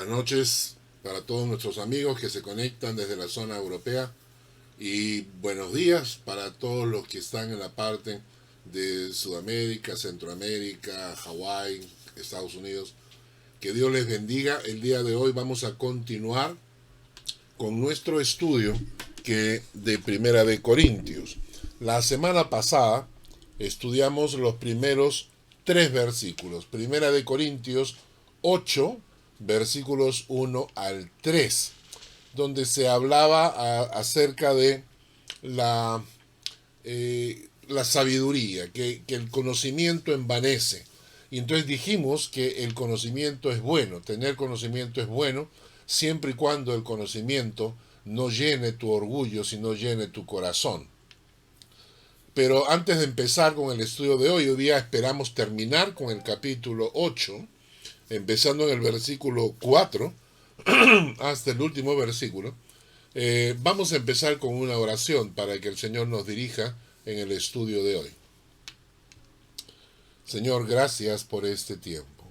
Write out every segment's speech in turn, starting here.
Buenas noches para todos nuestros amigos que se conectan desde la zona europea y buenos días para todos los que están en la parte de Sudamérica, Centroamérica, Hawái, Estados Unidos. Que Dios les bendiga. El día de hoy vamos a continuar con nuestro estudio de Primera de Corintios. La semana pasada estudiamos los primeros 3 versículos. Primera de Corintios 8, versículos 1 al 3, donde se hablaba acerca de la, la sabiduría, que el conocimiento envanece. Y entonces dijimos que el conocimiento es bueno, tener conocimiento es bueno, siempre y cuando el conocimiento no llene tu orgullo, sino llene tu corazón. Pero antes de empezar con el estudio de hoy día esperamos terminar con el capítulo 8, empezando en el versículo 4 hasta el último versículo. Vamos a empezar con una oración para que el Señor nos dirija en el estudio de hoy. Señor, gracias por este tiempo.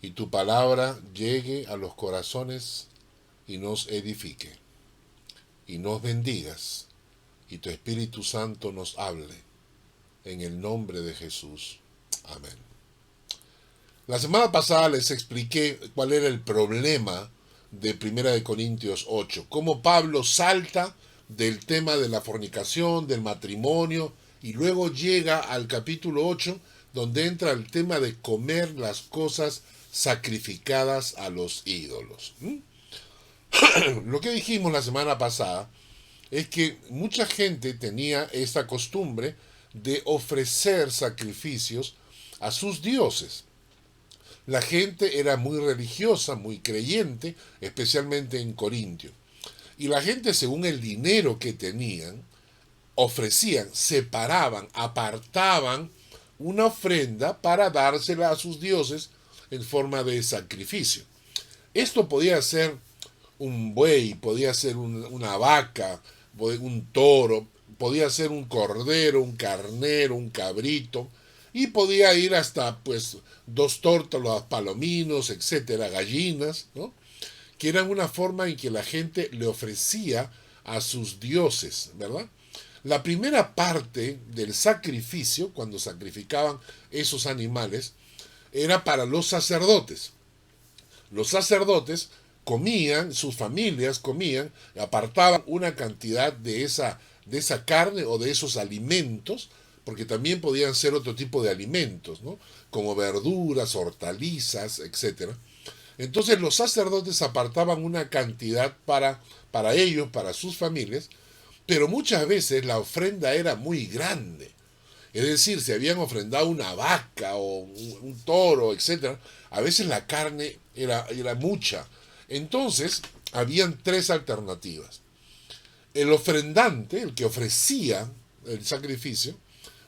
Y tu palabra llegue a los corazones y nos edifique. Y nos bendigas. Y tu Espíritu Santo nos hable. En el nombre de Jesús. Amén. La semana pasada les expliqué cuál era el problema de 1 Corintios 8. Cómo Pablo salta del tema de la fornicación, del matrimonio, y luego llega al capítulo 8, donde entra el tema de comer las cosas sacrificadas a los ídolos. Lo que dijimos la semana pasada es que mucha gente tenía esta costumbre de ofrecer sacrificios a sus dioses. La gente era muy religiosa, muy creyente, especialmente en Corintio. Y la gente, según el dinero que tenían, ofrecían, separaban, apartaban una ofrenda para dársela a sus dioses en forma de sacrificio. Esto podía ser un buey, podía ser una vaca, un toro, podía ser un cordero, un carnero, un cabrito, y podía ir hasta 2 tórtolos, palominos, etcétera, gallinas, ¿no? Que eran una forma en que la gente le ofrecía a sus dioses, ¿verdad? La primera parte del sacrificio, cuando sacrificaban esos animales, era para los sacerdotes. Los sacerdotes comían, sus familias comían, apartaban una cantidad de esa carne o de esos alimentos, porque también podían ser otro tipo de alimentos, ¿no? Como verduras, hortalizas, etc. Entonces los sacerdotes apartaban una cantidad para ellos, para sus familias, pero muchas veces la ofrenda era muy grande. Es decir, si habían ofrendado una vaca o un toro, etc., a veces la carne era mucha. Entonces, habían 3 alternativas. El ofrendante, el que ofrecía el sacrificio,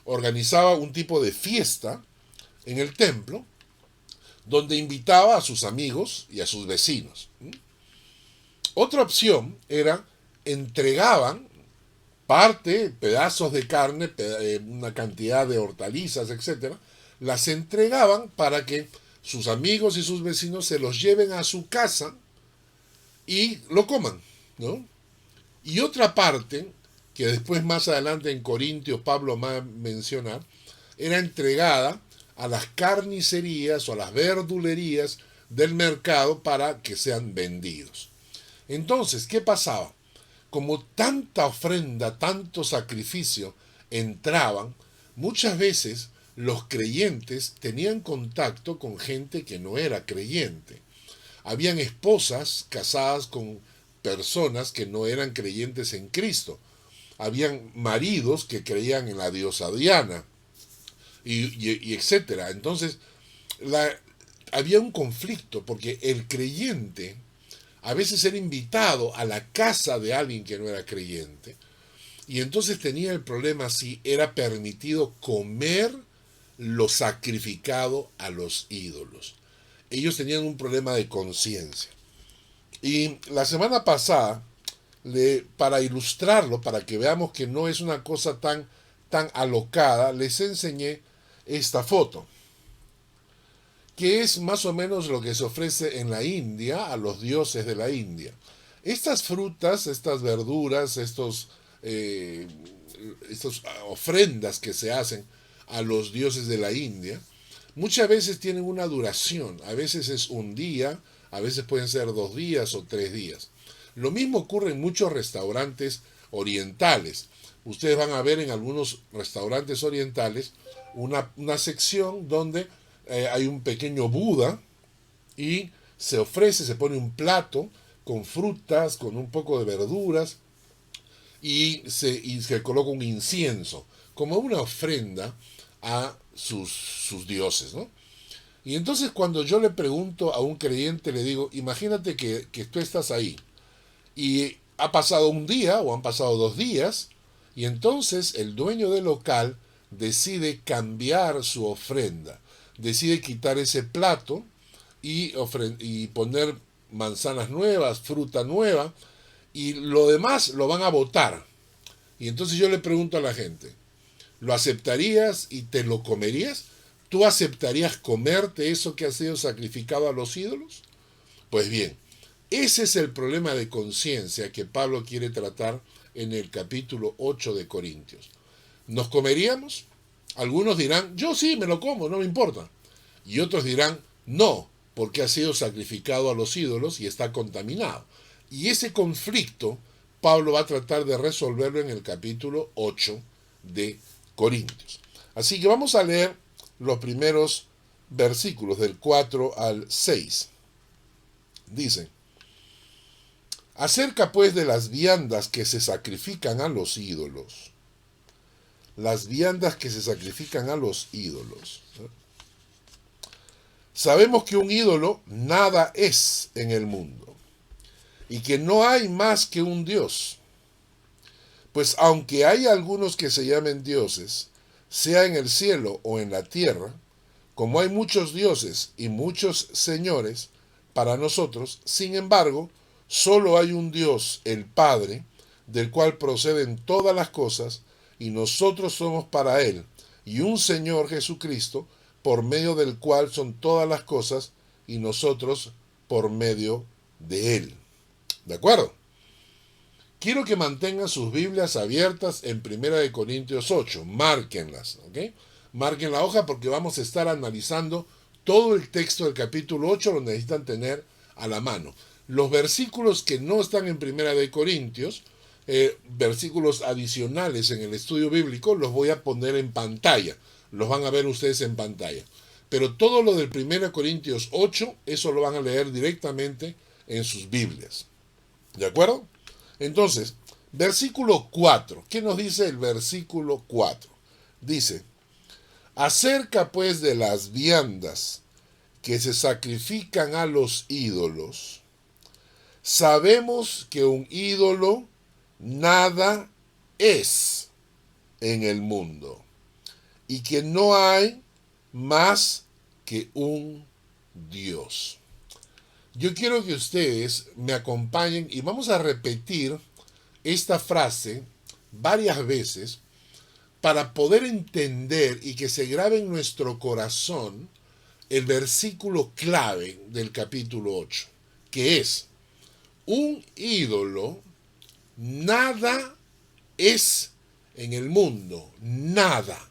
organizaba un tipo de fiesta en el templo, donde invitaba a sus amigos y a sus vecinos. Otra opción era, entregaban pedazos de carne, una cantidad de hortalizas, etc., las entregaban para que sus amigos y sus vecinos se los lleven a su casa y lo coman, ¿no? Y otra parte, que después más adelante en Corintios Pablo va a mencionar, era entregada a las carnicerías o a las verdulerías del mercado para que sean vendidos. Entonces, ¿qué pasaba? Como tanta ofrenda, tanto sacrificio entraban, muchas veces los creyentes tenían contacto con gente que no era creyente. Habían esposas casadas con personas que no eran creyentes en Cristo. Habían maridos que creían en la diosa Diana, y etcétera. Entonces, había un conflicto, porque el creyente a veces era invitado a la casa de alguien que no era creyente, y entonces tenía el problema si era permitido comer lo sacrificado a los ídolos. Ellos tenían un problema de conciencia. Y la semana pasada, para ilustrarlo, para que veamos que no es una cosa tan alocada, les enseñé esta foto. que es más o menos lo que se ofrece en la India a los dioses de la India. Estas frutas, estas verduras, estas ofrendas que se hacen a los dioses de la India, muchas veces tienen una duración, a veces es un día, a veces pueden ser 2 días o 3 días. Lo mismo ocurre en muchos restaurantes orientales. Ustedes van a ver en algunos restaurantes orientales una sección donde hay un pequeño Buda y se ofrece, se pone un plato con frutas, con un poco de verduras y se coloca un incienso como una ofrenda a sus dioses, ¿no? Y entonces cuando yo le pregunto a un creyente, le digo, imagínate que tú estás ahí y ha pasado un día o han pasado 2 días y entonces el dueño del local decide cambiar su ofrenda, decide quitar ese plato y poner manzanas nuevas, fruta nueva y lo demás lo van a botar. Y entonces yo le pregunto a la gente, ¿lo aceptarías y te lo comerías? ¿Tú aceptarías comerte eso que ha sido sacrificado a los ídolos? Pues bien, ese es el problema de conciencia que Pablo quiere tratar en el capítulo 8 de Corintios. ¿Nos comeríamos? Algunos dirán, yo sí, me lo como, no me importa. Y otros dirán, no, porque ha sido sacrificado a los ídolos y está contaminado. Y ese conflicto Pablo va a tratar de resolverlo en el capítulo 8 de Corintios. Así que vamos a leer los primeros versículos del 4 al 6. Dice, acerca pues de las viandas que se sacrifican a los ídolos. Las viandas que se sacrifican a los ídolos. Sabemos que un ídolo nada es en el mundo y que no hay más que un Dios. Pues aunque hay algunos que se llamen dioses, sea en el cielo o en la tierra, como hay muchos dioses y muchos señores para nosotros, sin embargo, solo hay un Dios, el Padre, del cual proceden todas las cosas, y nosotros somos para Él, y un Señor Jesucristo, por medio del cual son todas las cosas, y nosotros por medio de Él. ¿De acuerdo? Quiero que mantengan sus Biblias abiertas en 1 Corintios 8, márquenlas, ¿ok? Marquen la hoja porque vamos a estar analizando todo el texto del capítulo 8, lo necesitan tener a la mano. Los versículos que no están en 1 Corintios, versículos adicionales en el estudio bíblico, los voy a poner en pantalla, los van a ver ustedes en pantalla. Pero todo lo del 1 Corintios 8, eso lo van a leer directamente en sus Biblias. ¿De acuerdo? Entonces, versículo 4. ¿Qué nos dice el versículo 4? Dice, acerca pues de las viandas que se sacrifican a los ídolos, sabemos que un ídolo nada es en el mundo y que no hay más que un Dios. Yo quiero que ustedes me acompañen y vamos a repetir esta frase varias veces para poder entender y que se grabe en nuestro corazón el versículo clave del capítulo 8, que es, un ídolo nada es en el mundo, nada.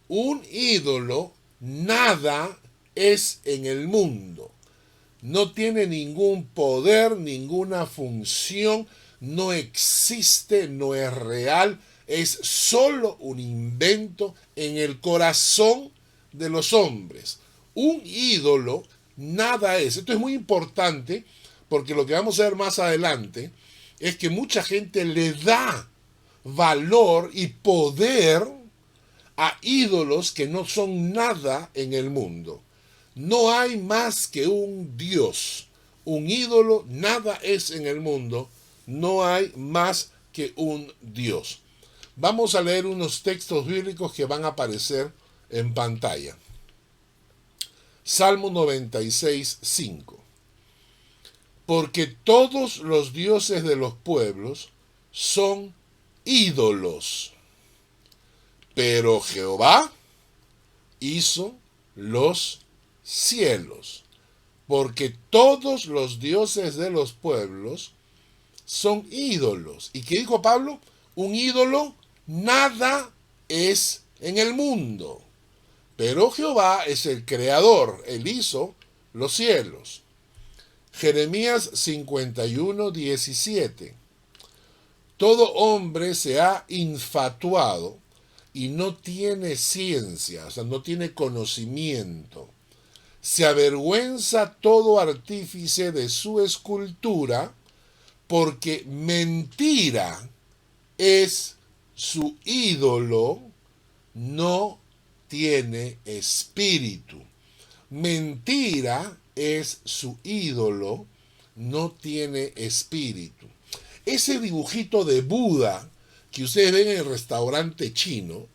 Un ídolo nada es en el mundo. No tiene ningún poder, ninguna función, no existe, no es real, es solo un invento en el corazón de los hombres. Un ídolo nada es. Esto es muy importante porque lo que vamos a ver más adelante es que mucha gente le da valor y poder a ídolos que no son nada en el mundo. No hay más que un Dios. Un ídolo nada es en el mundo. No hay más que un Dios. Vamos a leer unos textos bíblicos que van a aparecer en pantalla. Salmo 96, 5. Porque todos los dioses de los pueblos son ídolos, pero Jehová hizo los cielos, porque todos los dioses de los pueblos son ídolos. ¿Y qué dijo Pablo? Un ídolo nada es en el mundo. Pero Jehová es el creador, él hizo los cielos. Jeremías 51:17. Todo hombre se ha infatuado y no tiene ciencia, o sea, no tiene conocimiento. Se avergüenza todo artífice de su escultura, porque mentira es su ídolo, no tiene espíritu. Mentira es su ídolo, no tiene espíritu. Ese dibujito de Buda que ustedes ven en el restaurante chino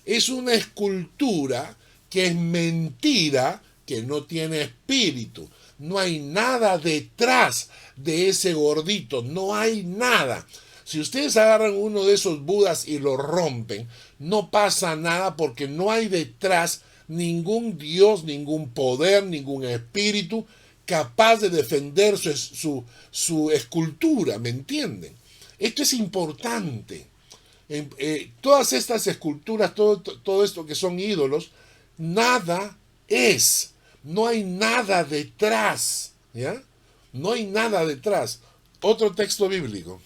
es una escultura que es mentira, que no tiene espíritu. No hay nada detrás de ese gordito, no hay nada. Si ustedes agarran uno de esos Budas y lo rompen, no pasa nada porque no hay detrás ningún Dios, ningún poder, ningún espíritu capaz de defender su escultura, ¿me entienden? Esto es importante. Todas estas esculturas, todo esto que son ídolos, nada es. No hay nada detrás. ¿Ya? No hay nada detrás. Otro texto bíblico.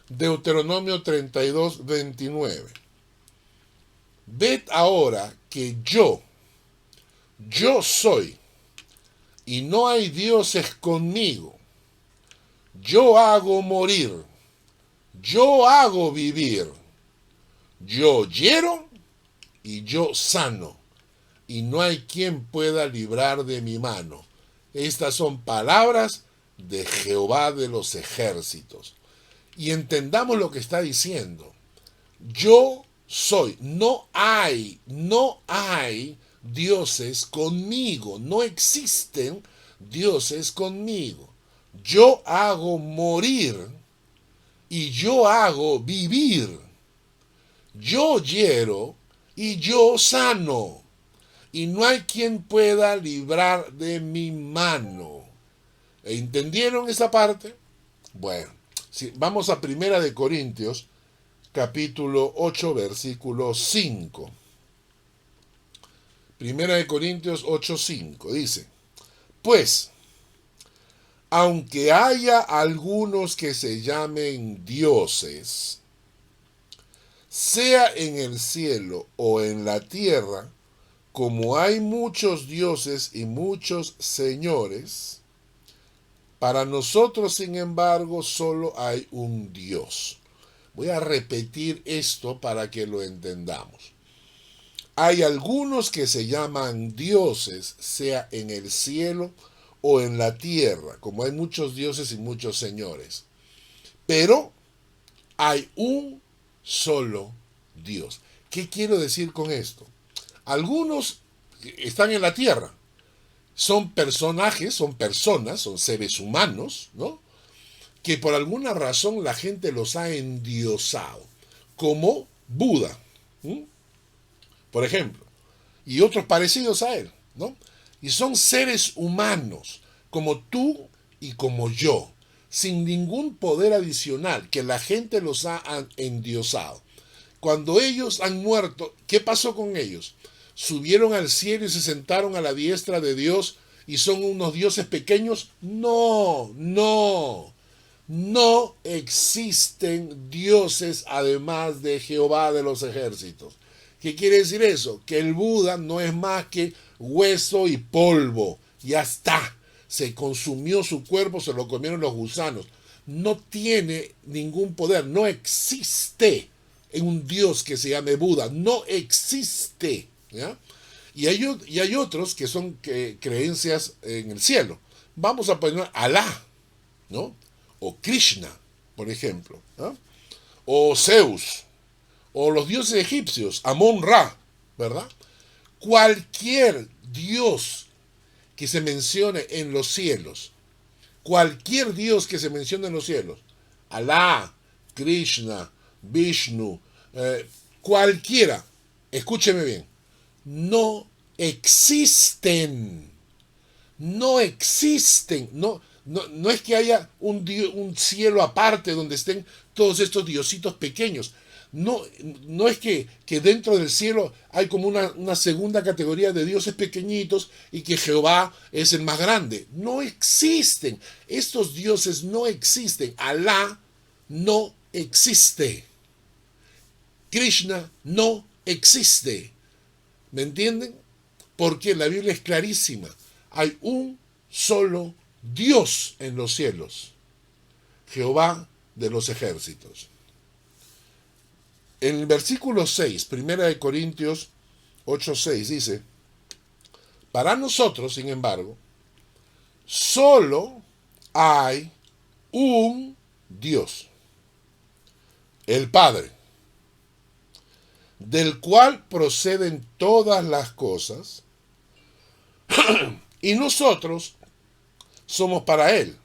Deuteronomio 32:29. Ved ahora que yo soy, y no hay dioses conmigo. Yo hago morir, yo hago vivir, yo hiero y yo sano, y no hay quien pueda librar de mi mano. Estas son palabras de Jehová de los ejércitos. Y entendamos lo que está diciendo. Yo soy, no hay dioses conmigo, no existen dioses conmigo. Yo hago morir y yo hago vivir. Yo hiero y yo sano, y no hay quien pueda librar de mi mano. ¿Entendieron esa parte? Bueno, si vamos a Primera de Corintios, capítulo 8, versículo 5. Primera de Corintios 8:5 dice: pues, aunque haya algunos que se llamen dioses, sea en el cielo o en la tierra, como hay muchos dioses y muchos señores, para nosotros, sin embargo, solo hay un Dios. Voy a repetir esto para que lo entendamos. Hay algunos que se llaman dioses, sea en el cielo o en la tierra, como hay muchos dioses y muchos señores. Pero hay un solo Dios. ¿Qué quiero decir con esto? Algunos están en la tierra, son personajes, son personas, son seres humanos, ¿no? Que por alguna razón la gente los ha endiosado, como Buda, por ejemplo, y otros parecidos a él, ¿no? Y son seres humanos, como tú y como yo, sin ningún poder adicional, que la gente los ha endiosado. Cuando ellos han muerto, ¿qué pasó con ellos? ¿Subieron al cielo y se sentaron a la diestra de Dios y son unos dioses pequeños? No, no. No existen dioses además de Jehová de los ejércitos. ¿Qué quiere decir eso? Que el Buda no es más que hueso y polvo. Ya está. Se consumió su cuerpo, se lo comieron los gusanos. No tiene ningún poder. No existe un dios que se llame Buda. No existe. ¿Ya? Y hay otros que son creencias en el cielo. Vamos a poner Alá, ¿no? O Krishna, por ejemplo, ¿no? O Zeus, o los dioses egipcios, Amón-Ra, ¿verdad? Cualquier dios que se mencione en los cielos, cualquier dios que se mencione en los cielos, Alá, Krishna, Vishnu, cualquiera, escúcheme bien, no existen. No existen. No es que haya un cielo aparte donde estén todos estos diositos pequeños. No es que dentro del cielo hay como una segunda categoría de dioses pequeñitos y que Jehová es el más grande. No existen. Estos dioses no existen. Alá no existe. Krishna no existe. ¿Me entienden? Porque la Biblia es clarísima. Hay un solo Dios en los cielos. Jehová de los ejércitos. En el versículo 6, 1 Corintios 8:6 dice, para nosotros, sin embargo, solo hay un Dios, el Padre, del cual proceden todas las cosas, y nosotros somos para Él,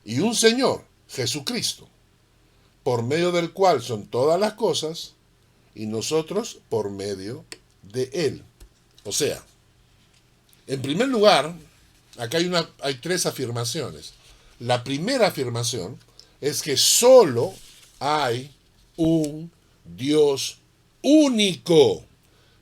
y un Señor, Jesucristo, por medio del cual son todas las cosas, y nosotros por medio de Él. O sea, en primer lugar, acá hay tres afirmaciones. La primera afirmación es que solo hay un Dios único.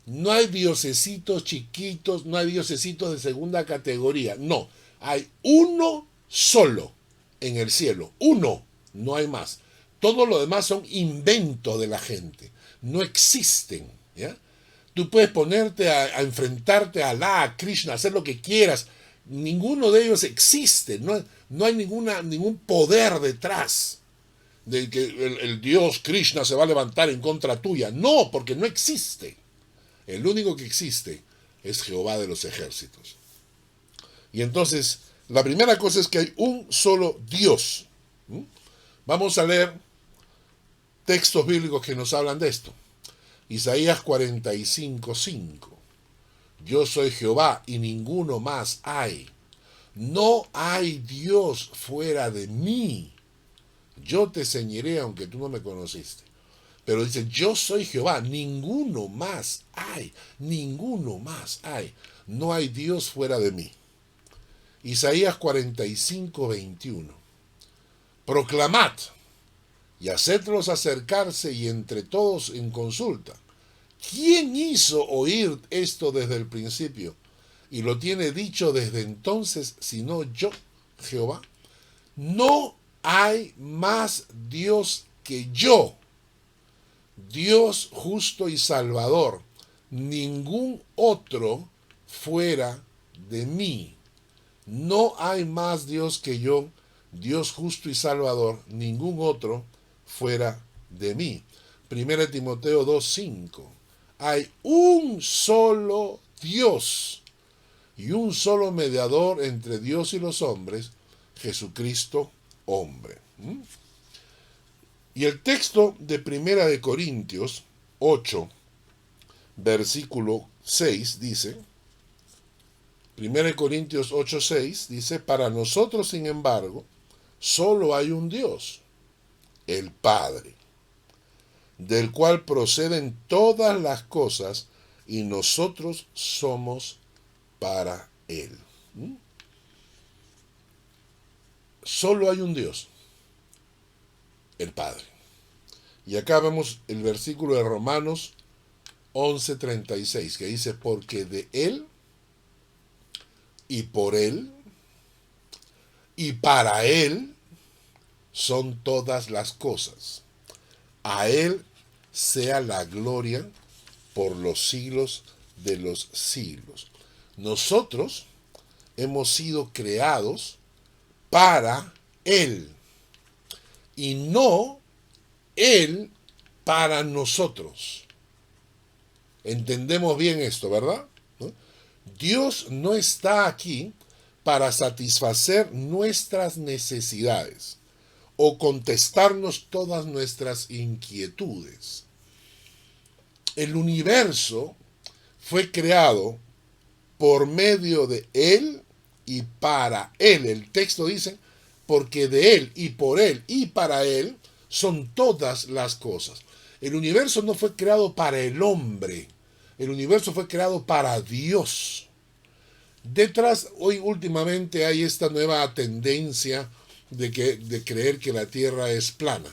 No hay diosesitos chiquitos, no hay diosesitos de segunda categoría. No, hay uno solo en el cielo. Uno, no hay más. Todo lo demás son inventos de la gente. No existen. ¿Ya? Tú puedes ponerte a enfrentarte a Alá, a Krishna, hacer lo que quieras. Ninguno de ellos existe. No hay ningún poder detrás de que el Dios Krishna se va a levantar en contra tuya. No, porque no existe. El único que existe es Jehová de los ejércitos. Y entonces, la primera cosa es que hay un solo Dios. Vamos a leer textos bíblicos que nos hablan de esto. Isaías 45:5. Yo soy Jehová y ninguno más hay. No hay Dios fuera de mí. Yo te ceñiré aunque tú no me conociste. Pero dice, yo soy Jehová, ninguno más hay. Ninguno más hay. No hay Dios fuera de mí. Isaías 45:21. Proclamad y hacedlos acercarse y entre todos en consulta. ¿Quién hizo oír esto desde el principio? Y lo tiene dicho desde entonces, sino yo, Jehová. No hay más Dios que yo, Dios justo y salvador, ningún otro fuera de mí. No hay más Dios que yo, Dios justo y salvador, ningún otro fuera de mí. 1 Timoteo 2:5. Hay un solo Dios y un solo mediador entre Dios y los hombres, Jesucristo hombre. Y el texto de 1 Corintios 8, versículo 6 dice, 1 Corintios 8:6 dice, para nosotros, sin embargo, solo hay un Dios, el Padre, del cual proceden todas las cosas y nosotros somos para Él. Solo hay un Dios, el Padre. Y acá vemos el versículo de Romanos 11:36 que dice, porque de Él y por Él y para Él son todas las cosas. A Él sea la gloria por los siglos de los siglos. Nosotros hemos sido creados para Él y no Él para nosotros. Entendemos bien esto, ¿verdad? Dios no está aquí para satisfacer nuestras necesidades o contestarnos todas nuestras inquietudes. El universo fue creado por medio de Él y para Él. El texto dice, porque de Él y por Él y para Él son todas las cosas. El universo no fue creado para el hombre. El universo fue creado para Dios. Detrás, hoy últimamente hay esta nueva tendencia de creer que la Tierra es plana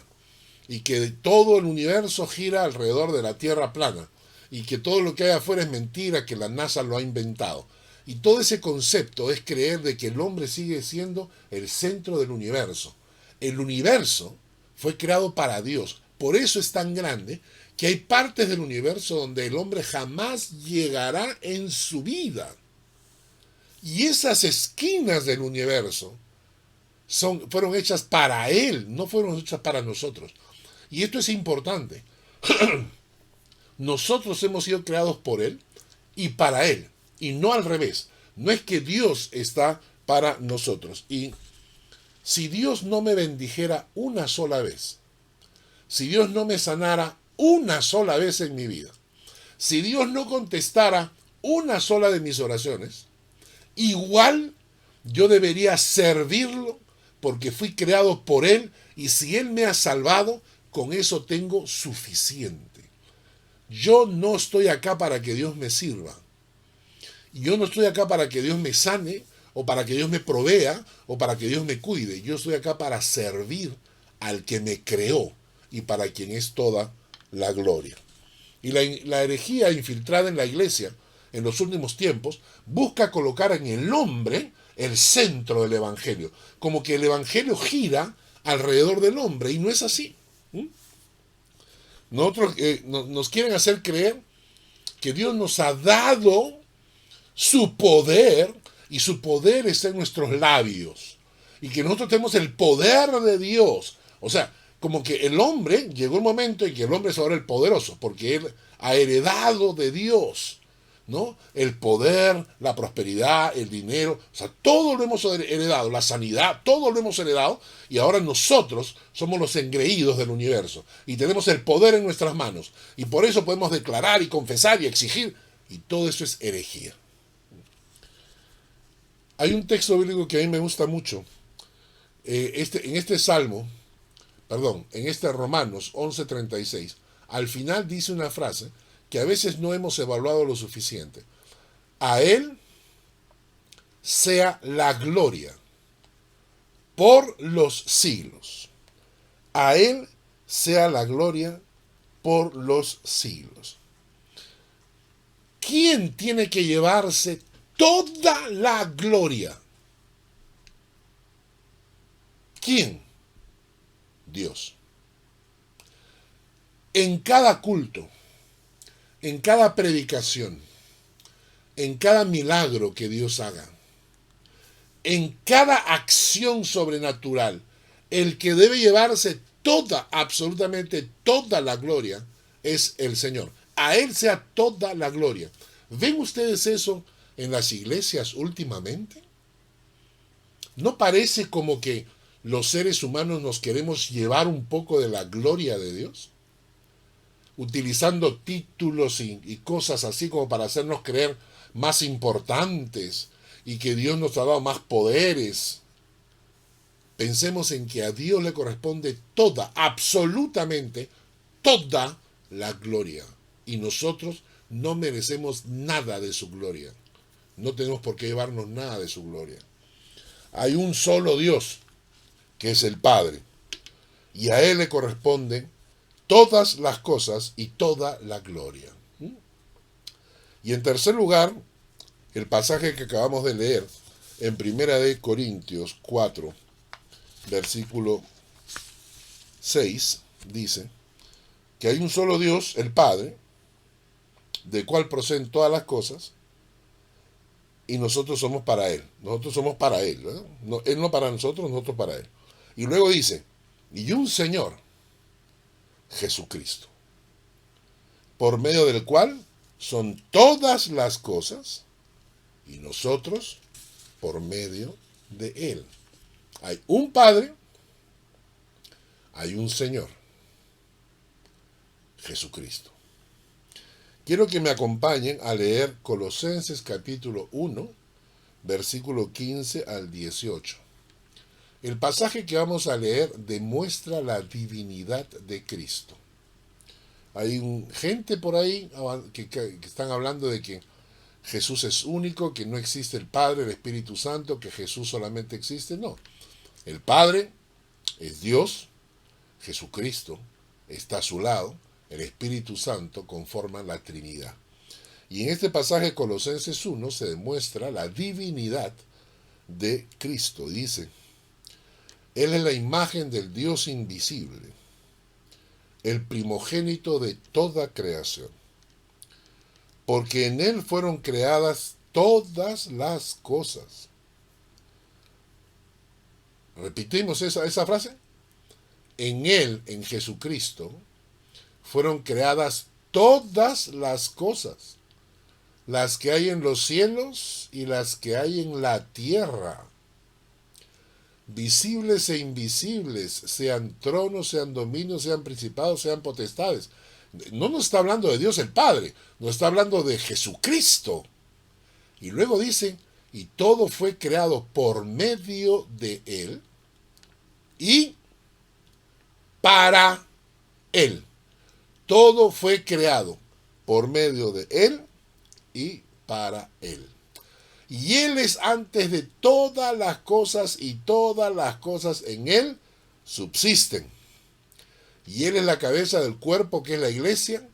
y que todo el universo gira alrededor de la Tierra plana y que todo lo que hay afuera es mentira, que la NASA lo ha inventado. Y todo ese concepto es creer de que el hombre sigue siendo el centro del universo. El universo fue creado para Dios. Por eso es tan grande que hay partes del universo donde el hombre jamás llegará en su vida. Y esas esquinas del universo fueron hechas para Él, no fueron hechas para nosotros. Y esto es importante. Nosotros hemos sido creados por Él y para Él, y no al revés. No es que Dios está para nosotros. Y si Dios no me bendijera una sola vez, si Dios no me sanara una sola vez en mi vida, si Dios no contestara una sola de mis oraciones, igual yo debería servirlo porque fui creado por Él y si Él me ha salvado, con eso tengo suficiente. Yo no estoy acá para que Dios me sirva. Yo no estoy acá para que Dios me sane o para que Dios me provea o para que Dios me cuide. Yo estoy acá para servir al que me creó y para quien es toda la gloria. Y la herejía infiltrada en la iglesia en los últimos tiempos busca colocar en el hombre el centro del evangelio, como que el evangelio gira alrededor del hombre y no es así. Nosotros nos quieren hacer creer que Dios nos ha dado su poder y su poder está en nuestros labios y que nosotros tenemos el poder de Dios. O sea, como que el hombre, llegó un momento en que el hombre es ahora el poderoso, porque él ha heredado de Dios, ¿no? El poder, la prosperidad, el dinero, o sea, todo lo hemos heredado, la sanidad, todo lo hemos heredado, y ahora nosotros somos los engreídos del universo, y tenemos el poder en nuestras manos, y por eso podemos declarar y confesar y exigir, y todo eso es herejía. Hay un texto bíblico que a mí me gusta mucho, en este Romanos 11:36, al final dice una frase que a veces no hemos evaluado lo suficiente. A Él sea la gloria por los siglos. A Él sea la gloria por los siglos. ¿Quién tiene que llevarse toda la gloria? ¿Quién? Dios. En cada culto, en cada predicación, en cada milagro que Dios haga, en cada acción sobrenatural, el que debe llevarse toda, absolutamente toda la gloria es el Señor. A Él sea toda la gloria. ¿Ven ustedes eso en las iglesias últimamente? ¿No parece como que los seres humanos nos queremos llevar un poco de la gloria de Dios? Utilizando títulos y cosas así como para hacernos creer más importantes y que Dios nos ha dado más poderes. Pensemos en que a Dios le corresponde toda, absolutamente toda la gloria. Y nosotros no merecemos nada de su gloria. No tenemos por qué llevarnos nada de su gloria. Hay un solo Dios, que es el Padre. Y a Él le corresponde todas las cosas y toda la gloria. Y en tercer lugar, el pasaje que acabamos de leer en 1 Corintios 4, versículo 6, dice que hay un solo Dios, el Padre, del cual proceden todas las cosas, y nosotros somos para Él. Nosotros somos para Él, ¿verdad? No, Él no para nosotros, nosotros para Él. Y luego dice, y un Señor, Jesucristo, por medio del cual son todas las cosas, y nosotros por medio de Él. Hay un Padre, hay un Señor, Jesucristo. Quiero que me acompañen a leer Colosenses capítulo 1, versículo 15 al 18. El pasaje que vamos a leer demuestra la divinidad de Cristo. Hay gente por ahí que están hablando de que Jesús es único, que no existe el Padre, el Espíritu Santo, que Jesús solamente existe. No, el Padre es Dios, Jesucristo está a su lado, el Espíritu Santo conforman la Trinidad. Y en este pasaje de Colosenses 1 se demuestra la divinidad de Cristo. Dice, Él es la imagen del Dios invisible, el primogénito de toda creación, porque en Él fueron creadas todas las cosas. Repetimos esa frase. En Él, en Jesucristo, fueron creadas todas las cosas, las que hay en los cielos y las que hay en la tierra, visibles e invisibles, sean tronos, sean dominios, sean principados, sean potestades. No nos está hablando de Dios el Padre, nos está hablando de Jesucristo. Y luego dice, y todo fue creado por medio de Él y para Él. Todo fue creado por medio de Él y para Él. Y Él es antes de todas las cosas y todas las cosas en Él subsisten. Y Él es la cabeza del cuerpo que es la iglesia.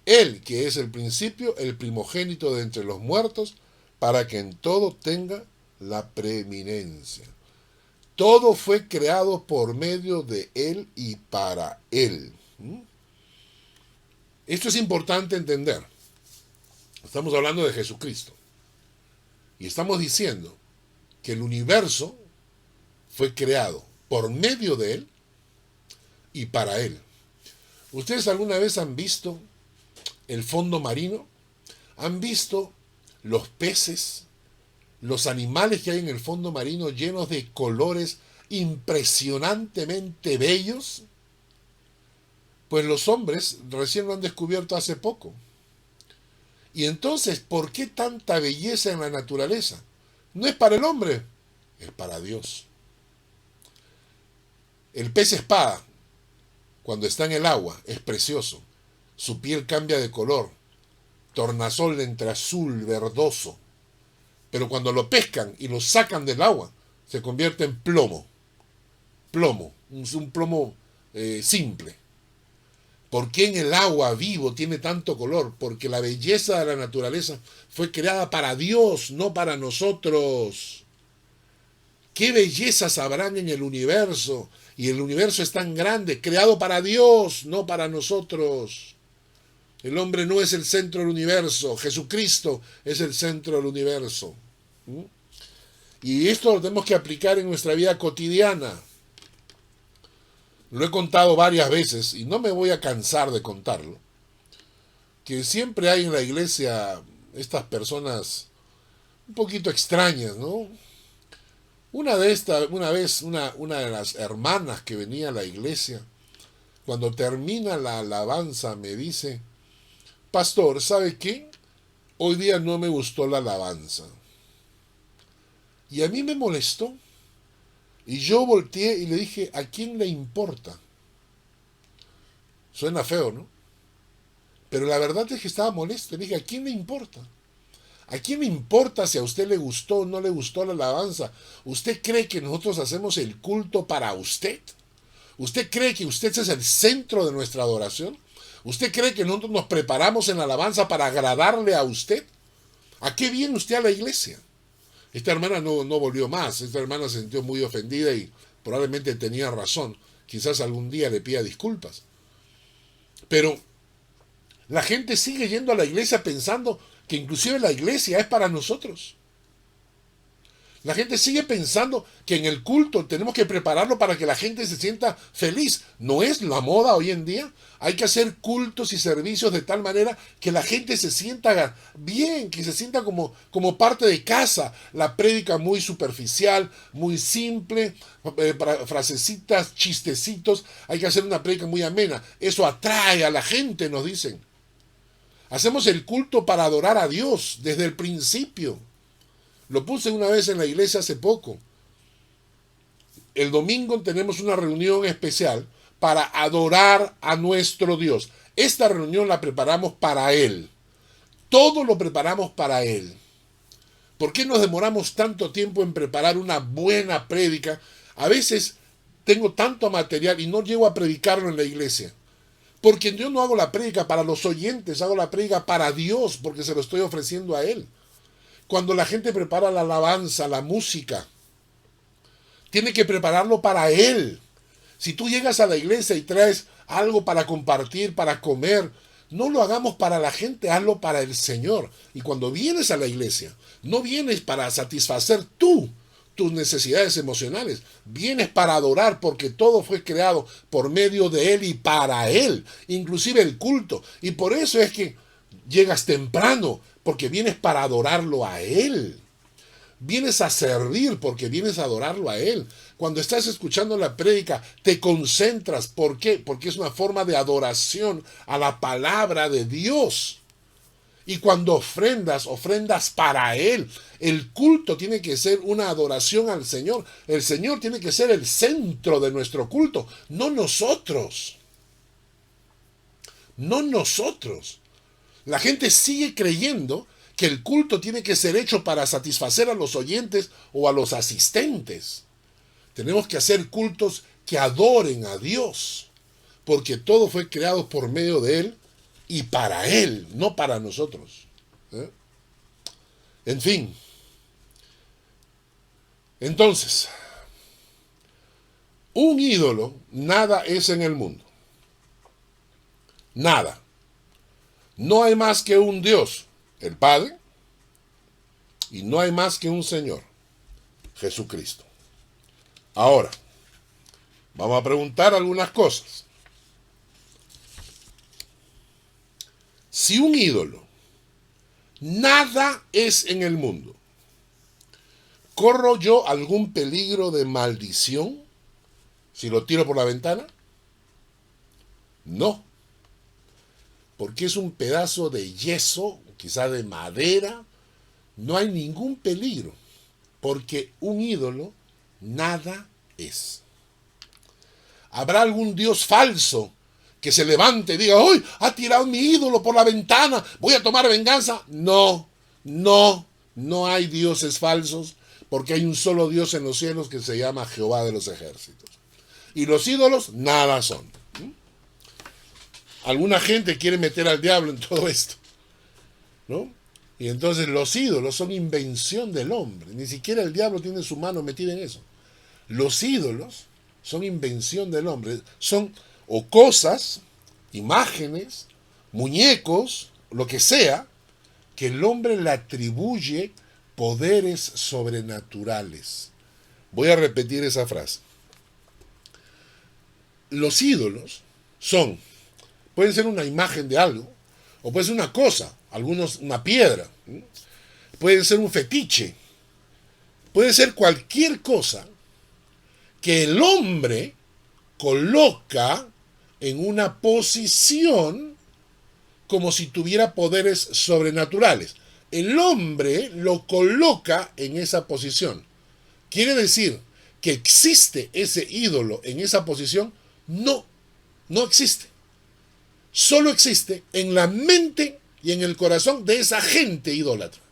Él que es el principio, el primogénito de entre los muertos, para que en todo tenga la preeminencia. Todo fue creado por medio de Él y para Él. Esto es importante entender. Estamos hablando de Jesucristo. Y estamos diciendo que el universo fue creado por medio de Él y para Él. ¿Ustedes alguna vez han visto el fondo marino? ¿Han visto los peces, los animales que hay en el fondo marino llenos de colores impresionantemente bellos? Pues los hombres recién lo han descubierto hace poco. Y entonces, ¿por qué tanta belleza en la naturaleza? No es para el hombre, es para Dios. El pez espada, cuando está en el agua, es precioso. Su piel cambia de color, tornasol entre azul, verdoso. Pero cuando lo pescan y lo sacan del agua, se convierte en plomo. Plomo, un plomo simple. ¿Por qué en el agua vivo tiene tanto color? Porque la belleza de la naturaleza fue creada para Dios, no para nosotros. ¿Qué bellezas habrán en el universo? Y el universo es tan grande, creado para Dios, no para nosotros. El hombre no es el centro del universo, Jesucristo es el centro del universo. Y esto lo tenemos que aplicar en nuestra vida cotidiana. Lo he contado varias veces y no me voy a cansar de contarlo, que siempre hay en la iglesia estas personas un poquito extrañas, ¿no? Una vez una de las hermanas que venía a la iglesia, cuando termina la alabanza, me dice, pastor, ¿sabe qué? Hoy día no me gustó la alabanza. Y a mí me molestó. Y yo volteé y le dije, ¿a quién le importa? Suena feo, ¿no? Pero la verdad es que estaba molesto. Le dije, ¿a quién le importa? ¿A quién le importa si a usted le gustó o no le gustó la alabanza? ¿Usted cree que nosotros hacemos el culto para usted? ¿Usted cree que usted es el centro de nuestra adoración? ¿Usted cree que nosotros nos preparamos en la alabanza para agradarle a usted? ¿A qué viene usted a la iglesia? Esta hermana no volvió más. Esta hermana se sintió muy ofendida y probablemente tenía razón. Quizás algún día le pida disculpas. Pero la gente sigue yendo a la iglesia pensando que inclusive la iglesia es para nosotros. La gente sigue pensando que en el culto tenemos que prepararlo para que la gente se sienta feliz. ¿No es la moda hoy en día? Hay que hacer cultos y servicios de tal manera que la gente se sienta bien, que se sienta como parte de casa. La prédica muy superficial, muy simple, frasecitas, chistecitos. Hay que hacer una prédica muy amena. Eso atrae a la gente, nos dicen. Hacemos el culto para adorar a Dios desde el principio. Lo puse una vez en la iglesia hace poco. El domingo tenemos una reunión especial para adorar a nuestro Dios. Esta reunión la preparamos para Él. Todo lo preparamos para Él. ¿Por qué nos demoramos tanto tiempo en preparar una buena prédica? A veces tengo tanto material y no llego a predicarlo en la iglesia. Porque yo no hago la prédica para los oyentes, hago la prédica para Dios, porque se lo estoy ofreciendo a Él. Cuando la gente prepara la alabanza, la música, tiene que prepararlo para Él. Si tú llegas a la iglesia y traes algo para compartir, para comer, no lo hagamos para la gente, hazlo para el Señor. Y cuando vienes a la iglesia, no vienes para satisfacer tus necesidades emocionales. Vienes para adorar, porque todo fue creado por medio de Él y para Él. Inclusive el culto. Y por eso es que llegas temprano, porque vienes para adorarlo a Él. Vienes a servir porque vienes a adorarlo a Él. Cuando estás escuchando la prédica, te concentras. ¿Por qué? Porque es una forma de adoración a la palabra de Dios. Y cuando ofrendas para Él. El culto tiene que ser una adoración al Señor. El Señor tiene que ser el centro de nuestro culto, no nosotros. No nosotros. La gente sigue creyendo que el culto tiene que ser hecho para satisfacer a los oyentes o a los asistentes. Tenemos que hacer cultos que adoren a Dios, porque todo fue creado por medio de Él y para Él, no para nosotros. En fin. Entonces, un ídolo nada es en el mundo. Nada. No hay más que un Dios, el Padre, y no hay más que un Señor, Jesucristo. Ahora, vamos a preguntar algunas cosas. Si un ídolo nada es en el mundo, ¿corro yo algún peligro de maldición si lo tiro por la ventana? No, porque es un pedazo de yeso, quizá de madera. No hay ningún peligro, porque un ídolo nada es. ¿Habrá algún dios falso que se levante y diga, ¡hoy ha tirado mi ídolo por la ventana, voy a tomar venganza! No, no hay dioses falsos, porque hay un solo Dios en los cielos que se llama Jehová de los ejércitos. Y los ídolos nada son. Alguna gente quiere meter al diablo en todo esto, ¿no? Y entonces los ídolos son invención del hombre. Ni siquiera el diablo tiene su mano metida en eso. Los ídolos son invención del hombre. Son o cosas, imágenes, muñecos, lo que sea, que el hombre le atribuye poderes sobrenaturales. Voy a repetir esa frase. Los ídolos pueden ser una imagen de algo, o puede ser una cosa, algunos una piedra, puede ser un fetiche, puede ser cualquier cosa que el hombre coloca en una posición como si tuviera poderes sobrenaturales. El hombre lo coloca en esa posición. ¿Quiere decir que existe ese ídolo en esa posición? No existe. Solo existe en la mente y en el corazón de esa gente idólatra.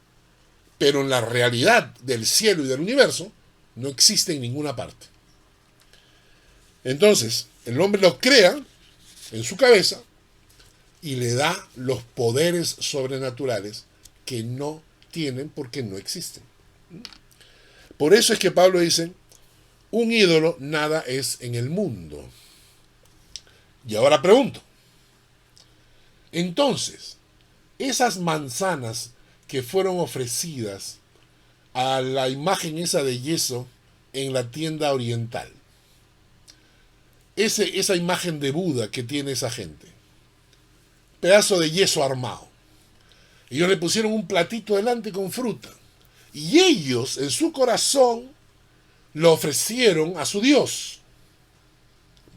Pero en la realidad del cielo y del universo no existe en ninguna parte. Entonces, el hombre lo crea en su cabeza y le da los poderes sobrenaturales que no tienen porque no existen. Por eso es que Pablo dice, un ídolo nada es en el mundo. Y ahora pregunto, entonces, esas manzanas que fueron ofrecidas a la imagen esa de yeso en la tienda oriental, esa imagen de Buda que tiene esa gente, pedazo de yeso armado, ellos le pusieron un platito delante con fruta, y ellos en su corazón lo ofrecieron a su Dios.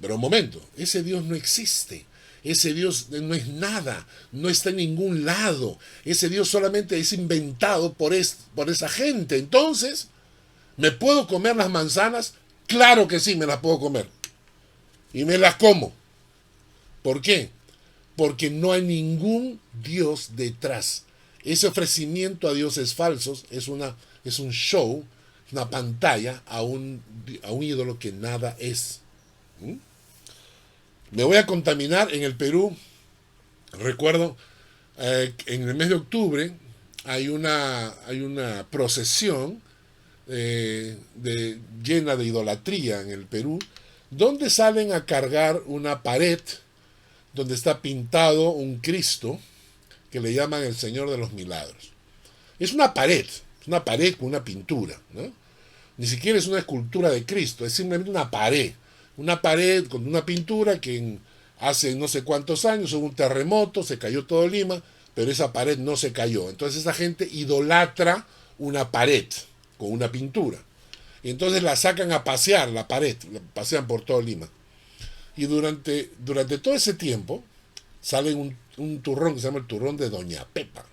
Pero un momento, ese Dios no existe. Ese Dios no es nada, no está en ningún lado. Ese Dios solamente es inventado por esa gente. Entonces, ¿me puedo comer las manzanas? Claro que sí, me las puedo comer. Y me las como. ¿Por qué? porque no hay ningún Dios detrás. Ese ofrecimiento a dioses falsos es un show, una pantalla a un ídolo que nada es. ¿Mm? Me voy a contaminar en el Perú. Recuerdo, en el mes de octubre hay una procesión llena de idolatría en el Perú, donde salen a cargar una pared donde está pintado un Cristo que le llaman el Señor de los Milagros. Es una pared con una pintura, ¿no? Ni siquiera es una escultura de Cristo, es simplemente una pared con una pintura que hace no sé cuántos años hubo un terremoto, se cayó todo Lima, pero esa pared no se cayó. Entonces esa gente idolatra una pared con una pintura. Y entonces la sacan a pasear, la pared, la pasean por todo Lima. Y durante todo ese tiempo sale un turrón que se llama el turrón de Doña Pepa.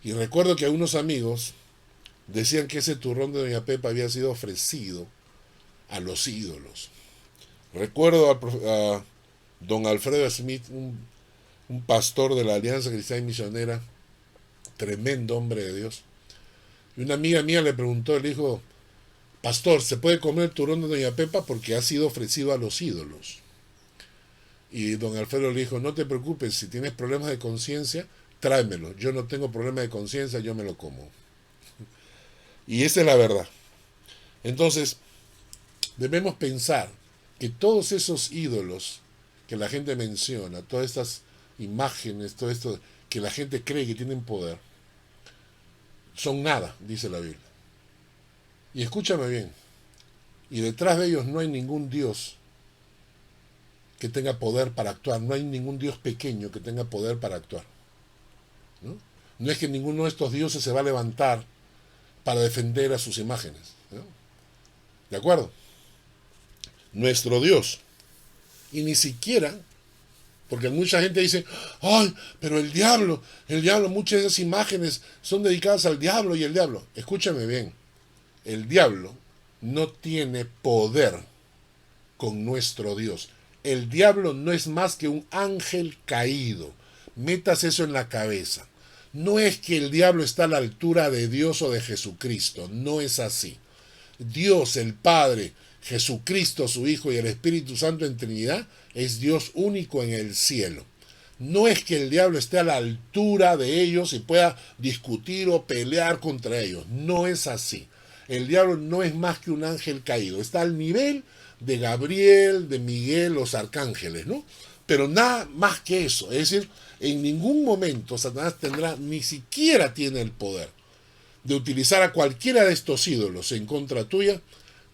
Y recuerdo que algunos amigos decían que ese turrón de Doña Pepa había sido ofrecido a los ídolos. Recuerdo a don Alfredo Smith, un pastor de la Alianza Cristiana y Misionera, tremendo hombre de Dios. Y una amiga mía le preguntó, le dijo, pastor, ¿se puede comer el turrón de Doña Pepa porque ha sido ofrecido a los ídolos? Y don Alfredo le dijo, no te preocupes, si tienes problemas de conciencia, tráemelo. Yo no tengo problema de conciencia, yo me lo como. Y esa es la verdad. Entonces, debemos pensar que todos esos ídolos que la gente menciona, todas estas imágenes, todo esto que la gente cree que tienen poder, son nada, dice la Biblia. Y escúchame bien, y detrás de ellos no hay ningún Dios que tenga poder para actuar, no hay ningún Dios pequeño que tenga poder para actuar. No es que ninguno de estos dioses se va a levantar para defender a sus imágenes, ¿no? ¿De acuerdo? Nuestro Dios. Y ni siquiera, porque mucha gente dice, ay, pero el diablo, muchas de esas imágenes son dedicadas al diablo y el diablo. Escúchame bien, el diablo no tiene poder con nuestro Dios. El diablo no es más que un ángel caído. Metas eso en la cabeza. No es que el diablo está a la altura de Dios o de Jesucristo. No es así. Dios, el Padre, Jesucristo, su Hijo y el Espíritu Santo en Trinidad, es Dios único en el cielo. No es que el diablo esté a la altura de ellos y pueda discutir o pelear contra ellos. No es así. El diablo no es más que un ángel caído. Está al nivel de Gabriel, de Miguel, los arcángeles, ¿no? Pero nada más que eso. Es decir, en ningún momento Satanás ni siquiera tiene el poder de utilizar a cualquiera de estos ídolos en contra tuya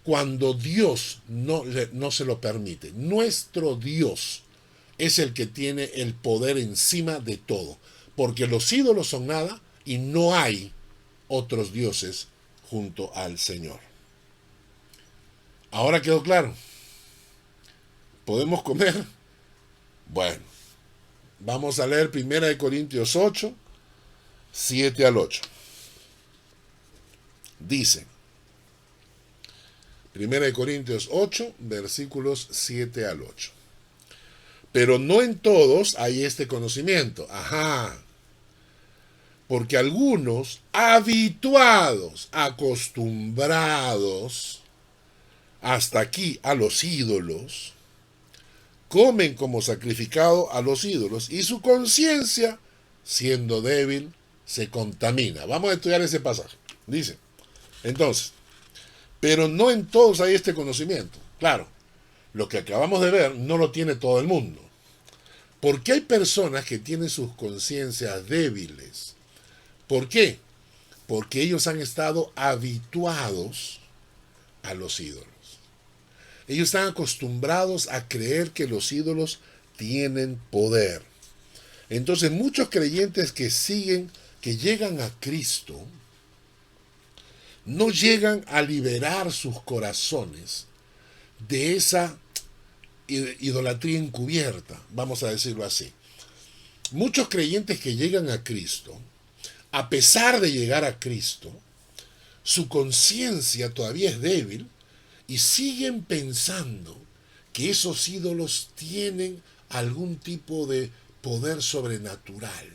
cuando Dios no se lo permite. Nuestro Dios es el que tiene el poder encima de todo, porque los ídolos son nada y no hay otros dioses junto al Señor. ¿Ahora quedó claro? ¿Podemos comer? Bueno, vamos a leer 1 Corintios 8, 7 al 8. Dice, 1 Corintios 8, versículos 7 al 8. Pero no en todos hay este conocimiento. Ajá. Porque algunos habituados, acostumbrados hasta aquí a los ídolos, comen como sacrificado a los ídolos y su conciencia, siendo débil, se contamina. Vamos a estudiar ese pasaje. Dice, entonces, pero no en todos hay este conocimiento. Claro, lo que acabamos de ver no lo tiene todo el mundo. Porque hay personas que tienen sus conciencias débiles. ¿Por qué? Porque ellos han estado habituados a los ídolos. Ellos están acostumbrados a creer que los ídolos tienen poder. Entonces muchos creyentes que llegan a Cristo, no llegan a liberar sus corazones de esa idolatría encubierta, vamos a decirlo así. Muchos creyentes que llegan a Cristo, a pesar de llegar a Cristo, su conciencia todavía es débil y siguen pensando que esos ídolos tienen algún tipo de poder sobrenatural.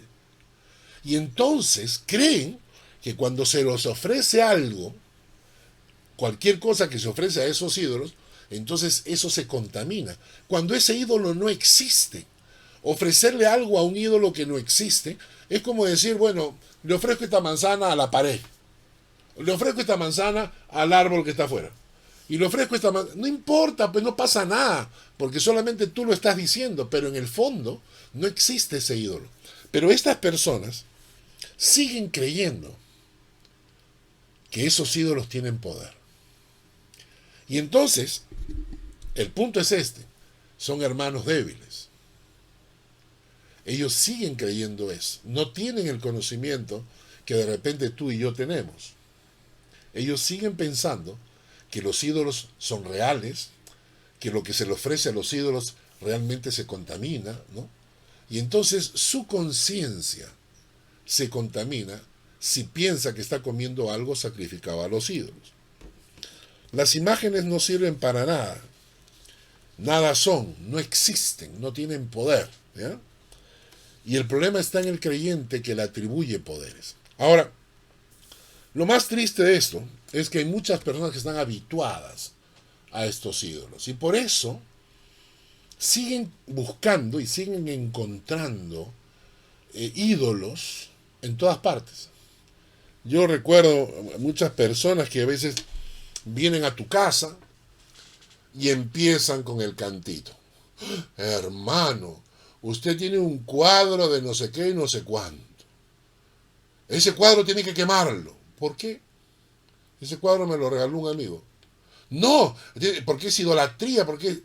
Y entonces creen que cuando se los ofrece algo, cualquier cosa que se ofrece a esos ídolos, entonces eso se contamina. Cuando ese ídolo no existe, ofrecerle algo a un ídolo que no existe es como decir, bueno, le ofrezco esta manzana a la pared, le ofrezco esta manzana al árbol que está afuera, y le ofrezco esta manzana, no importa, pues no pasa nada, porque solamente tú lo estás diciendo, pero en el fondo no existe ese ídolo. Pero estas personas siguen creyendo que esos ídolos tienen poder. Y entonces, el punto es este, son hermanos débiles. Ellos siguen creyendo eso, no tienen el conocimiento que de repente tú y yo tenemos. Ellos siguen pensando que los ídolos son reales, que lo que se le ofrece a los ídolos realmente se contamina, ¿no? Y entonces su conciencia se contamina si piensa que está comiendo algo sacrificado a los ídolos. Las imágenes no sirven para nada. Nada son, no existen, no tienen poder, ¿ya? Y el problema está en el creyente que le atribuye poderes. Ahora, lo más triste de esto es que hay muchas personas que están habituadas a estos ídolos. Y por eso siguen buscando y siguen encontrando ídolos en todas partes. Yo recuerdo muchas personas que a veces vienen a tu casa y empiezan con el cantito. Hermano, usted tiene un cuadro de no sé qué y no sé cuánto. Ese cuadro tiene que quemarlo. ¿Por qué? Ese cuadro me lo regaló un amigo. No, porque es idolatría, porque...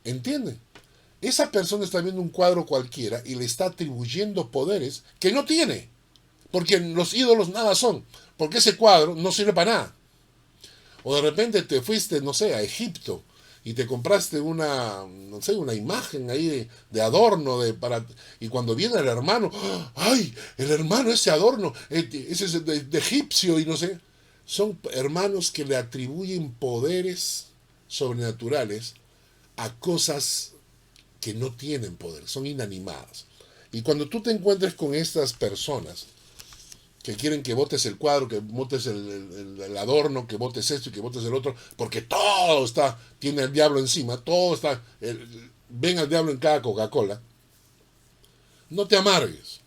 ¿Entienden? Esa persona está viendo un cuadro cualquiera y le está atribuyendo poderes que no tiene. Porque los ídolos nada son. Porque ese cuadro no sirve para nada. O de repente te fuiste, no sé, a Egipto y te compraste una, no sé, una imagen ahí de adorno y cuando viene el hermano, ¡ay! El hermano, ese adorno, ese es de egipcio y no sé. Son hermanos que le atribuyen poderes sobrenaturales a cosas que no tienen poder, son inanimadas. Y cuando tú te encuentres con estas personas que quieren que botes el cuadro, que botes el adorno, que botes esto y que botes el otro, porque todo tiene el diablo encima, ven al diablo en cada Coca-Cola, no te amargues,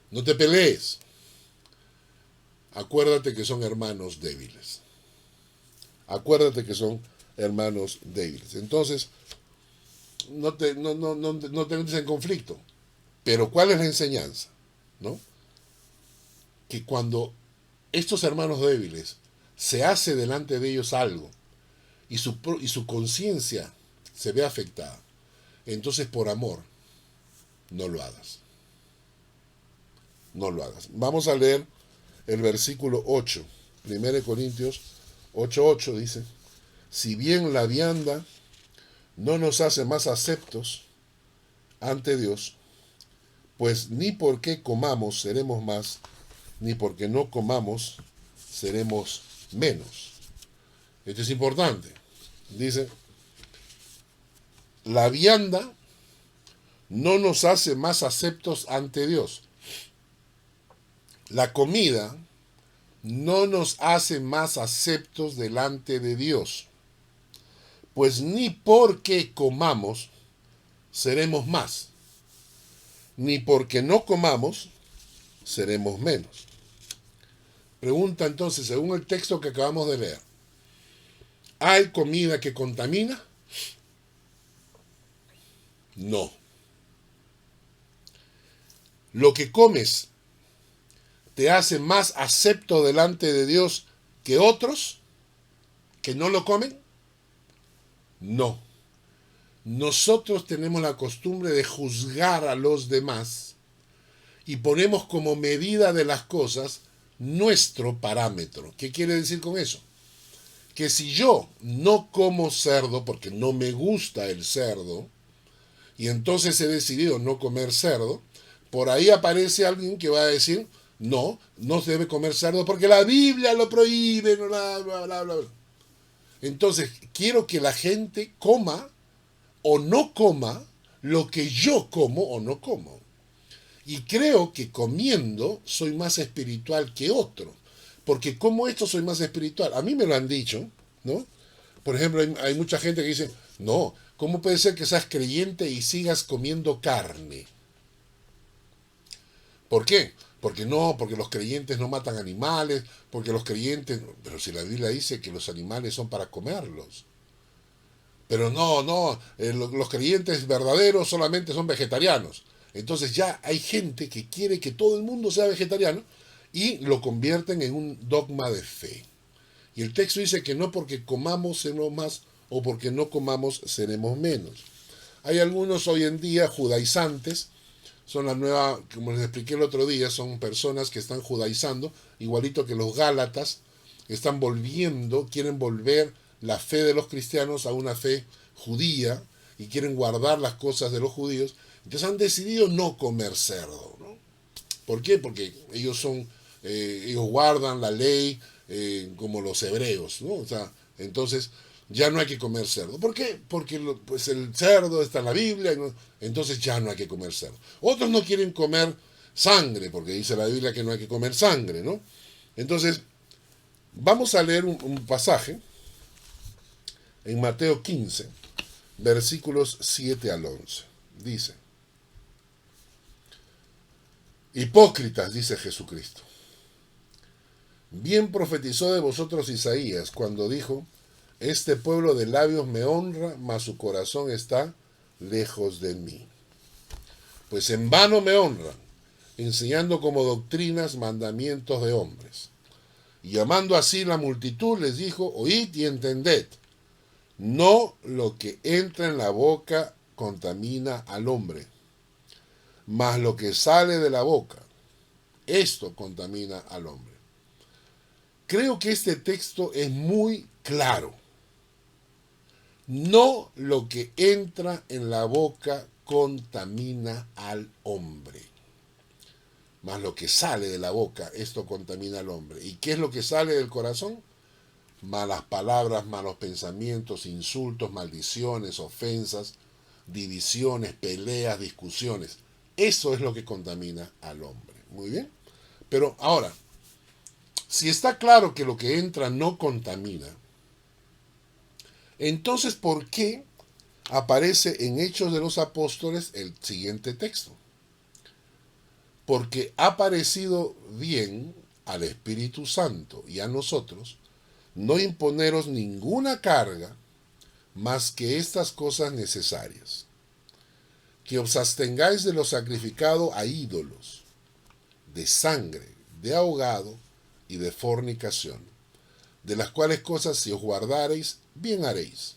no te pelees, acuérdate que son hermanos débiles, acuérdate que son hermanos débiles. Entonces, no te metes en conflicto, pero ¿cuál es la enseñanza? ¿No? Que cuando estos hermanos débiles se hace delante de ellos algo y su conciencia se ve afectada, entonces por amor no lo hagas. No lo hagas. Vamos a leer el versículo 8. 1 Corintios 8:8 dice, si bien la vianda no nos hace más aceptos ante Dios, pues ni porque comamos seremos más, ni porque no comamos seremos menos. Esto es importante. Dice, la vianda no nos hace más aceptos ante Dios. La comida no nos hace más aceptos delante de Dios. Pues ni porque comamos seremos más, ni porque no comamos seremos menos. Pregunta entonces, según el texto que acabamos de leer, ¿hay comida que contamina? No. ¿Lo que comes te hace más acepto delante de Dios que otros que no lo comen? No. Nosotros tenemos la costumbre de juzgar a los demás y ponemos como medida de las cosas nuestro parámetro. ¿Qué quiere decir con eso? Que si yo no como cerdo porque no me gusta el cerdo y entonces he decidido no comer cerdo, por ahí aparece alguien que va a decir, no se debe comer cerdo porque la Biblia lo prohíbe, bla, bla, bla, bla. Entonces, quiero que la gente coma o no coma lo que yo como o no como. Y creo que comiendo soy más espiritual que otro. Porque como esto soy más espiritual. A mí me lo han dicho, ¿no? Por ejemplo, hay mucha gente que dice, no, ¿cómo puede ser que seas creyente y sigas comiendo carne? ¿Por qué? Porque no, porque los creyentes no matan animales, porque los creyentes... Pero si la Biblia dice que los animales son para comerlos. Pero no, no, los creyentes verdaderos solamente son vegetarianos. Entonces ya hay gente que quiere que todo el mundo sea vegetariano y lo convierten en un dogma de fe. Y el texto dice que no porque comamos seremos más o porque no comamos seremos menos. Hay algunos hoy en día judaizantes, son la nueva, como les expliqué el otro día, son personas que están judaizando, igualito que los gálatas, están volviendo, quieren volver la fe de los cristianos a una fe judía y quieren guardar las cosas de los judíos. Entonces han decidido no comer cerdo, ¿no? ¿Por qué? Porque ellos guardan la ley como los hebreos, ¿no? O sea, entonces ya no hay que comer cerdo. ¿Por qué? Porque pues el cerdo está en la Biblia, ¿no? Entonces ya no hay que comer cerdo. Otros no quieren comer sangre, porque dice la Biblia que no hay que comer sangre, ¿no? Entonces, vamos a leer un pasaje en Mateo 15, versículos 7 al 11. Dice, hipócritas, dice Jesucristo, bien profetizó de vosotros Isaías cuando dijo, este pueblo de labios me honra, mas su corazón está lejos de mí. Pues en vano me honran, enseñando como doctrinas mandamientos de hombres. Y llamando así la multitud les dijo, oíd y entended, no lo que entra en la boca contamina al hombre, mas lo que sale de la boca, esto contamina al hombre. Creo que este texto es muy claro. No lo que entra en la boca contamina al hombre, mas lo que sale de la boca, esto contamina al hombre. ¿Y qué es lo que sale del corazón? Malas palabras, malos pensamientos, insultos, maldiciones, ofensas, divisiones, peleas, discusiones. Eso es lo que contamina al hombre. Muy bien. Pero ahora, si está claro que lo que entra no contamina, entonces ¿por qué aparece en Hechos de los Apóstoles el siguiente texto? Porque ha parecido bien al Espíritu Santo y a nosotros no imponeros ninguna carga más que estas cosas necesarias, que os abstengáis de lo sacrificado a ídolos, de sangre, de ahogado y de fornicación, de las cuales cosas si os guardareis, bien haréis.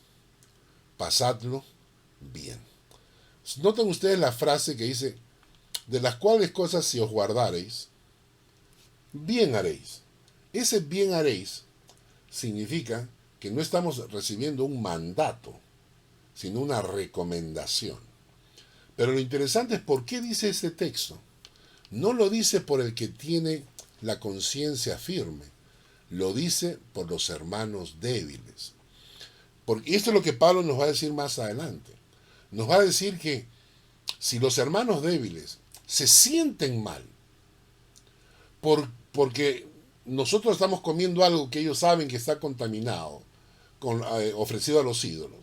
Pasadlo bien. Noten ustedes la frase que dice, de las cuales cosas si os guardareis, bien haréis. Ese bien haréis significa que no estamos recibiendo un mandato, sino una recomendación. Pero lo interesante es por qué dice este texto. No lo dice por el que tiene la conciencia firme, lo dice por los hermanos débiles. Porque esto es lo que Pablo nos va a decir más adelante. Nos va a decir que si los hermanos débiles se sienten mal porque nosotros estamos comiendo algo que ellos saben que está contaminado, ofrecido a los ídolos,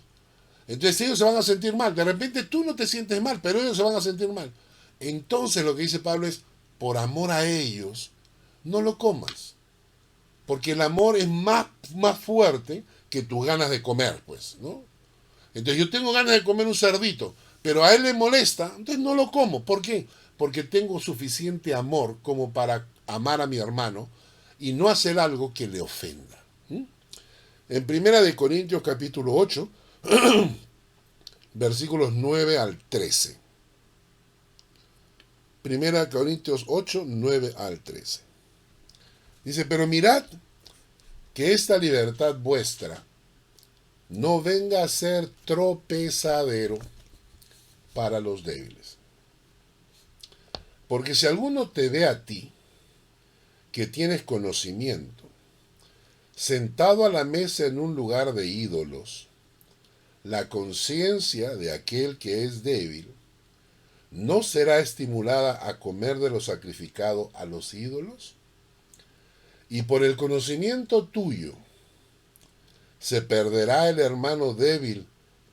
entonces ellos se van a sentir mal. De repente tú no te sientes mal, pero ellos se van a sentir mal. Entonces lo que dice Pablo es, por amor a ellos, no lo comas. Porque el amor es más fuerte que tus ganas de comer, pues, ¿no? Entonces yo tengo ganas de comer un cerdito, pero a él le molesta, entonces no lo como. ¿Por qué? Porque tengo suficiente amor como para amar a mi hermano y no hacer algo que le ofenda. En Primera de Corintios capítulo 8, versículos 9 al 13. Primera Corintios 8, 9 al 13. Dice, pero mirad que esta libertad vuestra no venga a ser tropezadero para los débiles. Porque si alguno te ve a ti, que tienes conocimiento, sentado a la mesa en un lugar de ídolos, la conciencia de aquel que es débil no será estimulada a comer de lo sacrificado a los ídolos? Y por el conocimiento tuyo, ¿se perderá el hermano débil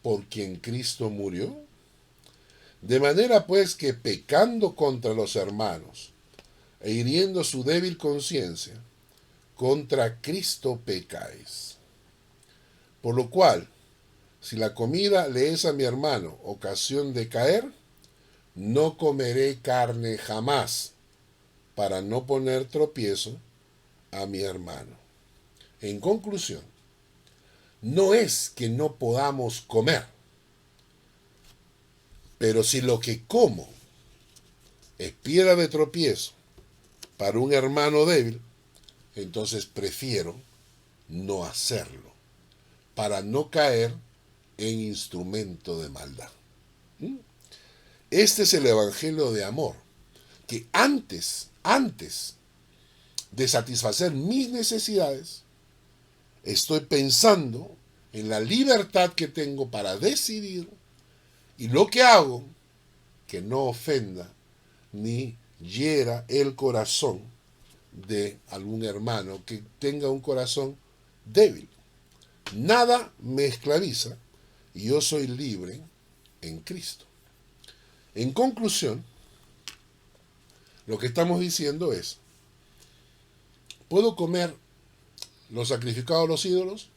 por quien Cristo murió? De manera pues que pecando contra los hermanos e hiriendo su débil conciencia, contra Cristo pecáis. Por lo cual, si la comida le es a mi hermano ocasión de caer, no comeré carne jamás, para no poner tropiezo a mi hermano. En conclusión, no es que no podamos comer, pero si lo que como es piedra de tropiezo para un hermano débil, entonces prefiero no hacerlo, para no caer en instrumento de maldad. Este es el evangelio de amor, que antes de satisfacer mis necesidades, estoy pensando en la libertad que tengo para decidir, y lo que hago que no ofenda ni hiera el corazón de algún hermano que tenga un corazón débil. Nada me esclaviza y yo soy libre en Cristo. En conclusión, lo que estamos diciendo es, ¿puedo comer lo sacrificado a los ídolos?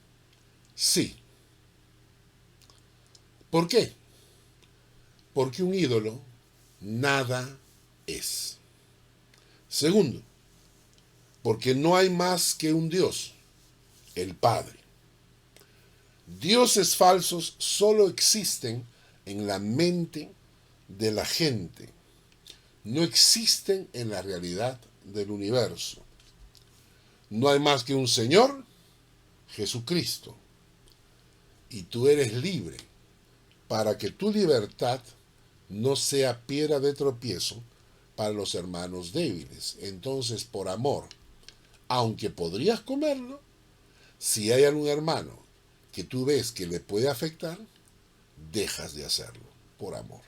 Sí. ¿Por qué? Porque un ídolo nada es. Segundo, porque no hay más que un Dios, el Padre. Dioses falsos solo existen en la mente de la gente, no existen en la realidad del universo. No hay más que un Señor, Jesucristo, y tú eres libre para que tu libertad no sea piedra de tropiezo para los hermanos débiles. Entonces, por amor, aunque podrías comerlo, si hay algún hermano que tú ves que le puede afectar, dejas de hacerlo, por amor.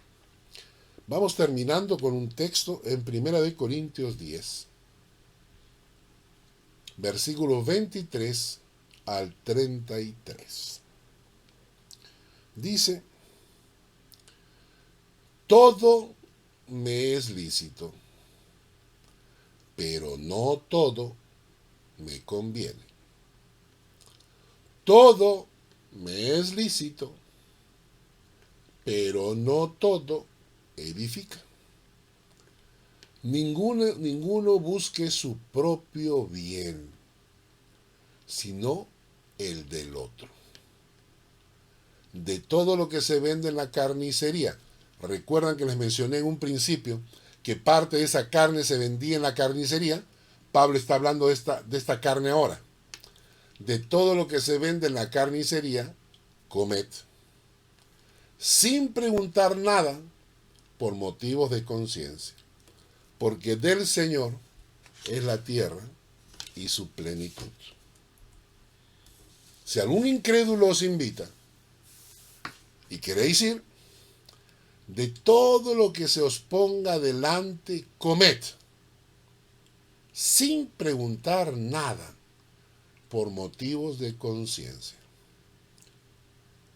Vamos terminando con un texto en 1 Corintios 10, versículos 23 al 33. Dice, todo me es lícito, pero no todo me conviene. Todo me es lícito, pero no todo edifica. Ninguno busque su propio bien, sino el del otro. De todo lo que se vende en la carnicería, recuerdan que les mencioné en un principio que parte de esa carne se vendía en la carnicería. Pablo está hablando de esta carne ahora. De todo lo que se vende en la carnicería, comed, sin preguntar nada por motivos de conciencia, porque del Señor es la tierra y su plenitud. Si algún incrédulo os invita y queréis ir, de todo lo que se os ponga delante, comed, sin preguntar nada por motivos de conciencia.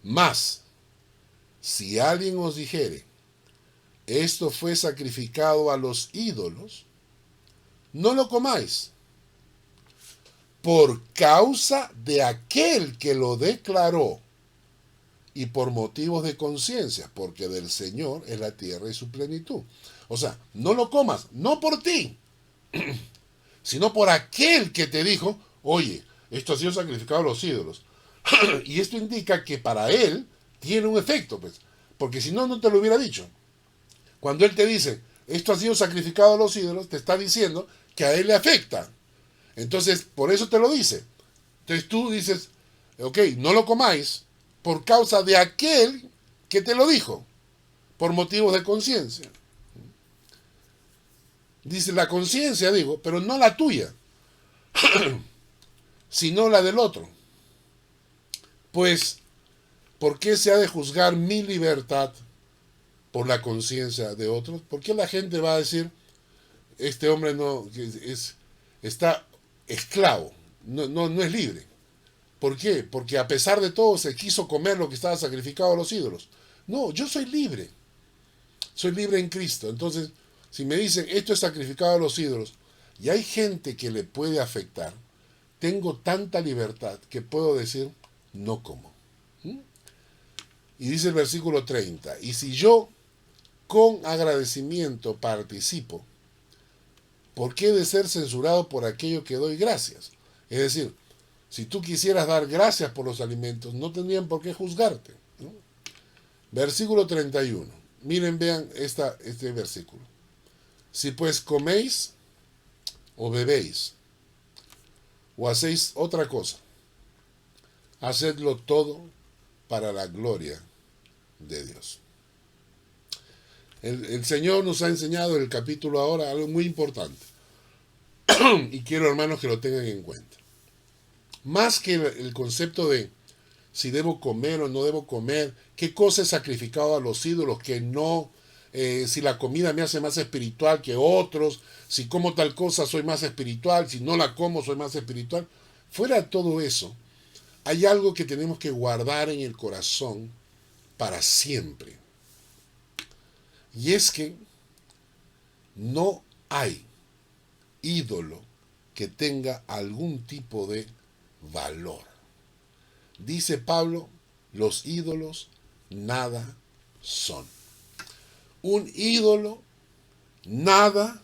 Mas, si alguien os dijere, esto fue sacrificado a los ídolos, no lo comáis, por causa de aquel que lo declaró y por motivos de conciencia, porque del Señor es la tierra y su plenitud. O sea, no lo comas, no por ti, sino por aquel que te dijo, oye, esto ha sido sacrificado a los ídolos. Y esto indica que para él tiene un efecto, pues, porque si no, no te lo hubiera dicho. Cuando él te dice, esto ha sido sacrificado a los ídolos, te está diciendo que a él le afecta. Entonces, por eso te lo dice. Entonces tú dices, ok, no lo comáis por causa de aquel que te lo dijo, por motivos de conciencia. Dice la conciencia, digo, pero no la tuya, sino la del otro. Pues ¿Por qué se ha de juzgar mi libertad por la conciencia de otros? ¿Por qué la gente va a decir, este hombre no está esclavo, no es libre? ¿Por qué? Porque a pesar de todo se quiso comer lo que estaba sacrificado a los ídolos. No, yo soy libre en Cristo. Entonces, si me dicen, esto es sacrificado a los ídolos, y hay gente que le puede afectar, tengo tanta libertad que puedo decir, no como. Y dice el versículo 30, y si yo con agradecimiento participo, ¿por qué he de ser censurado por aquello que doy gracias? Es decir, si tú quisieras dar gracias por los alimentos, no tendrían por qué juzgarte, ¿no? Versículo 31. Miren, vean este versículo. Si pues coméis o bebéis o hacéis otra cosa, hacedlo todo para la gloria de Dios. El Señor nos ha enseñado en el capítulo ahora algo muy importante. Y quiero, hermanos, que lo tengan en cuenta. Más que el concepto de si debo comer o no debo comer, qué cosa he sacrificado a los ídolos, que no, si la comida me hace más espiritual que otros, si como tal cosa soy más espiritual, si no la como soy más espiritual. Fuera de todo eso, hay algo que tenemos que guardar en el corazón para siempre. Y es que no hay ídolo que tenga algún tipo de valor. Dice Pablo, los ídolos nada son. Un ídolo nada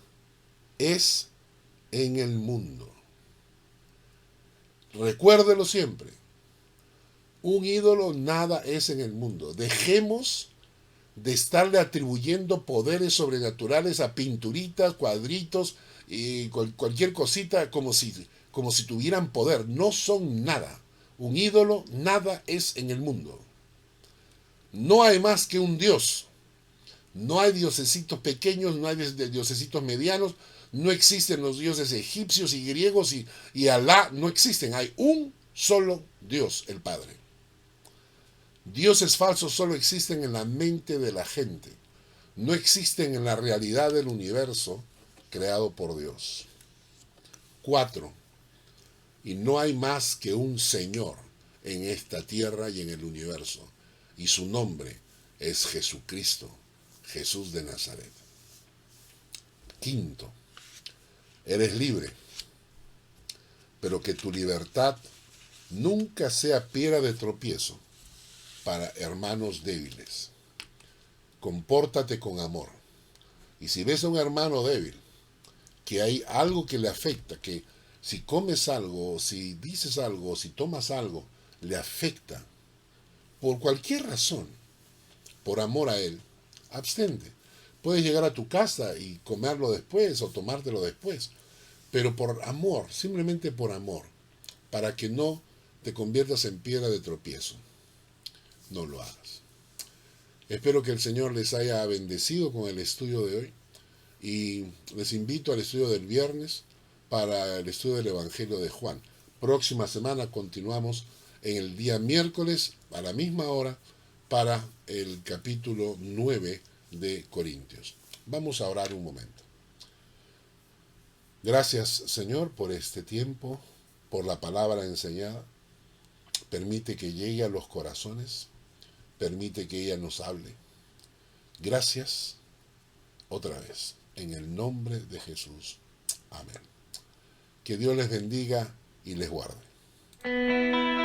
es en el mundo. Recuérdelo siempre. Un ídolo nada es en el mundo. Dejemos de estarle atribuyendo poderes sobrenaturales a pinturitas, cuadritos y cualquier cosita como si tuvieran poder. No son nada. Un ídolo nada es en el mundo. No hay más que un Dios. No hay diosesitos pequeños, no hay diosesitos medianos, no existen los dioses egipcios y griegos y Alá, no existen. Hay un solo Dios, el Padre. Dioses falsos solo existen en la mente de la gente. No existen en la realidad del universo creado por Dios. 4. Y no hay más que un Señor en esta tierra y en el universo. Y su nombre es Jesucristo, Jesús de Nazaret. 5. Eres libre, pero que tu libertad nunca sea piedra de tropiezo para hermanos débiles. Compórtate con amor. Y si ves a un hermano débil, que hay algo que le afecta, que si comes algo, si dices algo, si tomas algo, le afecta, por cualquier razón, por amor a él, abstente. Puedes llegar a tu casa y comerlo después o tomártelo después, pero por amor, simplemente por amor, para que no te conviertas en piedra de tropiezo. No lo hagas. Espero que el Señor les haya bendecido con el estudio de hoy y les invito al estudio del viernes para el estudio del Evangelio de Juan. Próxima semana continuamos en el día miércoles a la misma hora para el capítulo 9 de Corintios. Vamos a orar un momento. Gracias, Señor, por este tiempo, por la palabra enseñada. Permite que llegue a los corazones. Permite que ella nos hable. Gracias otra vez. En el nombre de Jesús. Amén. Que Dios les bendiga y les guarde.